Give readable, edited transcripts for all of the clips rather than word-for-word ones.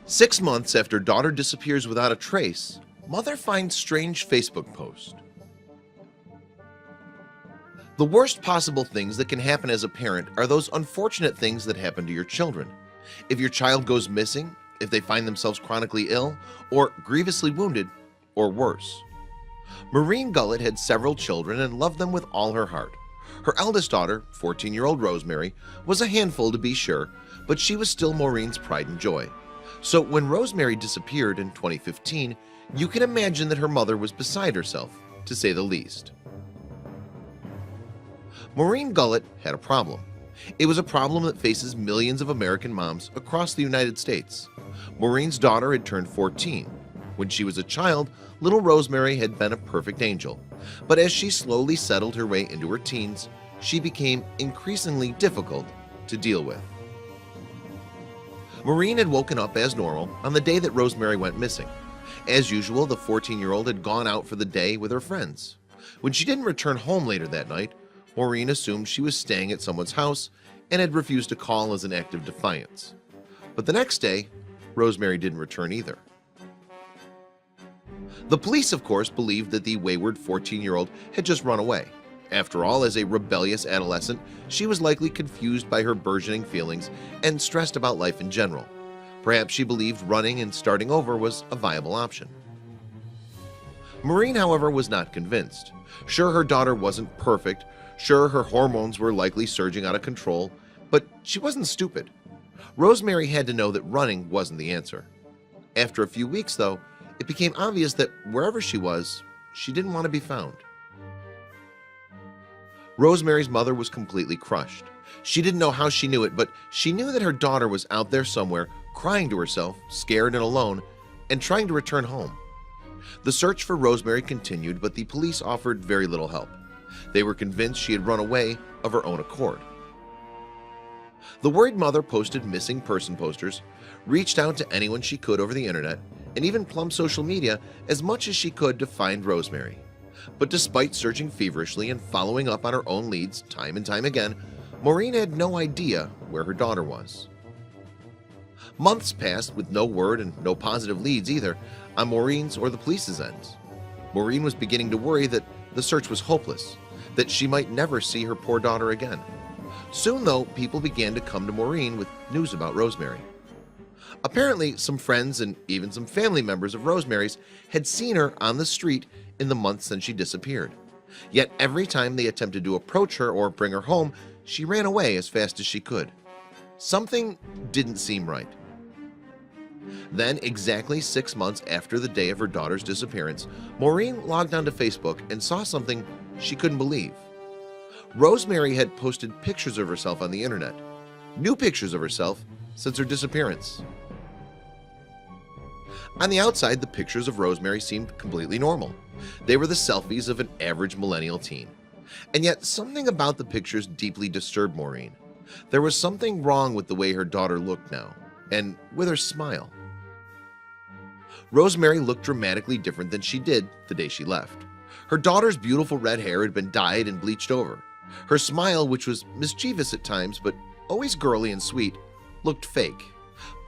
6 months after daughter disappears without a trace, mother finds strange Facebook post. The worst possible things that can happen as a parent are those unfortunate things that happen to your children. If your child goes missing, if they find themselves chronically ill, or grievously wounded, or worse. Maureen Gullett had several children and loved them with all her heart. Her eldest daughter, 14-year-old Rosemary, was a handful to be sure, but she was still Maureen's pride and joy. So when Rosemary disappeared in 2015, you can imagine that her mother was beside herself, to say the least. Maureen Gullett had a problem. It was a problem that faces millions of American moms across the United States. Maureen's daughter had turned 14. When she was a child, little Rosemary had been a perfect angel. But as she slowly settled her way into her teens, she became increasingly difficult to deal with. Maureen had woken up as normal on the day that Rosemary went missing. As usual, the 14-year-old had gone out for the day with her friends. When she didn't return home later that night, Maureen assumed she was staying at someone's house and had refused to call as an act of defiance. But the next day, Rosemary didn't return either. The police, of course, believed that the wayward 14-year-old had just run away. After all, as a rebellious adolescent, she was likely confused by her burgeoning feelings and stressed about life in general. Perhaps she believed running and starting over was a viable option. Maureen, however, was not convinced. Sure, her daughter wasn't perfect. Sure, her hormones were likely surging out of control, but she wasn't stupid. Rosemary had to know that running wasn't the answer. After a few weeks, though, it became obvious that wherever she was, she didn't want to be found. Rosemary's mother was completely crushed. She didn't know how she knew it, but she knew that her daughter was out there somewhere, crying to herself, scared and alone, and trying to return home. The search for Rosemary continued, but the police offered very little help. They were convinced she had run away of her own accord. The worried mother posted missing person posters, reached out to anyone she could over the internet, and even plumbed social media as much as she could to find Rosemary. But despite searching feverishly and following up on her own leads time and time again, Maureen had no idea where her daughter was. Months passed with no word and no positive leads either on Maureen's or the police's ends. Maureen was beginning to worry that the search was hopeless, that she might never see her poor daughter again. Soon, though, people began to come to Maureen with news about Rosemary. Apparently, some friends and even some family members of Rosemary's had seen her on the street in the months since she disappeared. Yet every time they attempted to approach her or bring her home, she ran away as fast as she could. Something didn't seem right. Then, exactly 6 months after the day of her daughter's disappearance, Maureen logged onto Facebook and saw something she couldn't believe. Rosemary had posted pictures of herself on the internet, new pictures of herself since her disappearance. On the outside, the pictures of Rosemary seemed completely normal. They were the selfies of an average millennial teen. And yet something about the pictures deeply disturbed Maureen. There was something wrong with the way her daughter looked now, and with her smile. Rosemary looked dramatically different than she did the day she left. Her daughter's beautiful red hair had been dyed and bleached over. Her smile, which was mischievous at times but always girly and sweet, looked fake,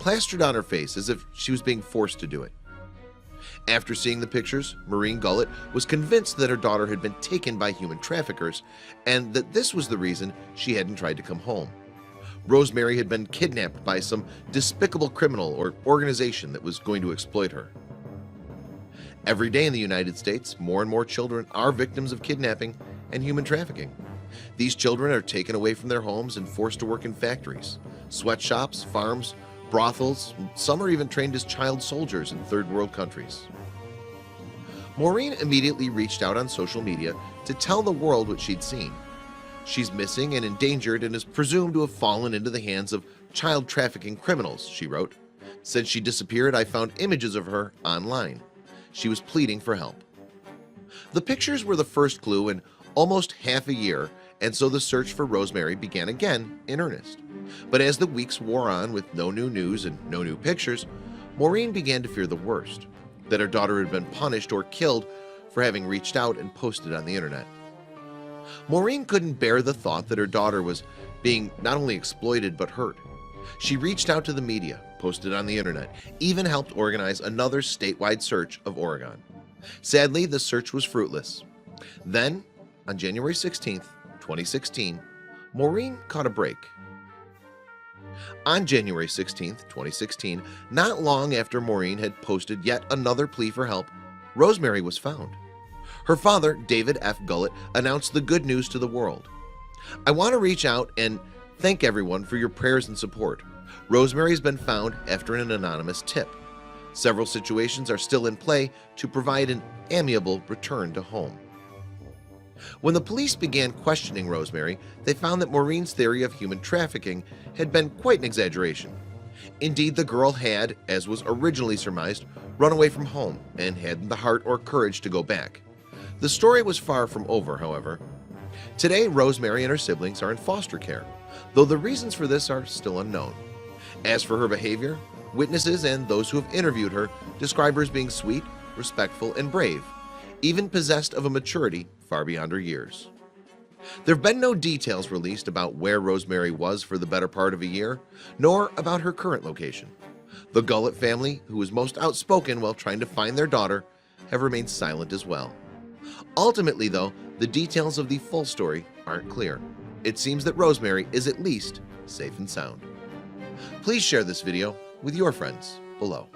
plastered on her face as if she was being forced to do it. After seeing the pictures, Maureen Gullett was convinced that her daughter had been taken by human traffickers and that this was the reason she hadn't tried to come home. Rosemary had been kidnapped by some despicable criminal or organization that was going to exploit her. Every day in the United States, more and more children are victims of kidnapping and human trafficking. These children are taken away from their homes and forced to work in factories, sweatshops, farms, brothels, and some are even trained as child soldiers in third world countries. Maureen immediately reached out on social media to tell the world what she'd seen. She's missing and endangered and is presumed to have fallen into the hands of child trafficking criminals, she wrote. Since she disappeared, I found images of her online. She was pleading for help. The pictures were the first clue in almost half a year, and so the search for Rosemary began again in earnest. But as the weeks wore on with no new news and no new pictures, Maureen began to fear the worst, that her daughter had been punished or killed for having reached out and posted on the internet. Maureen couldn't bear the thought that her daughter was being not only exploited but hurt. She reached out to the media, posted on the internet, even helped organize another statewide search of Oregon. Sadly, the search was fruitless. Then, on January 16, 2016, Maureen caught a break. On January 16, 2016, not long after Maureen had posted yet another plea for help, Rosemary was found. Her father, David F. Gullett, announced the good news to the world. "I want to reach out and thank everyone for your prayers and support. Rosemary has been found after an anonymous tip. Several situations are still in play to provide an amiable return to home." When the police began questioning Rosemary, they found that Maureen's theory of human trafficking had been quite an exaggeration. Indeed, the girl had, as was originally surmised, run away from home and hadn't the heart or courage to go back. The story was far from over, however. Today, Rosemary and her siblings are in foster care, though the reasons for this are still unknown. As for her behavior, witnesses and those who have interviewed her describe her as being sweet, respectful, and brave, even possessed of a maturity far beyond her years. There have been no details released about where Rosemary was for the better part of a year, nor about her current location. The Gullett family, who was most outspoken while trying to find their daughter, have remained silent as well. Ultimately, though, the details of the full story aren't clear. It seems that Rosemary is at least safe and sound. Please share this video with your friends below.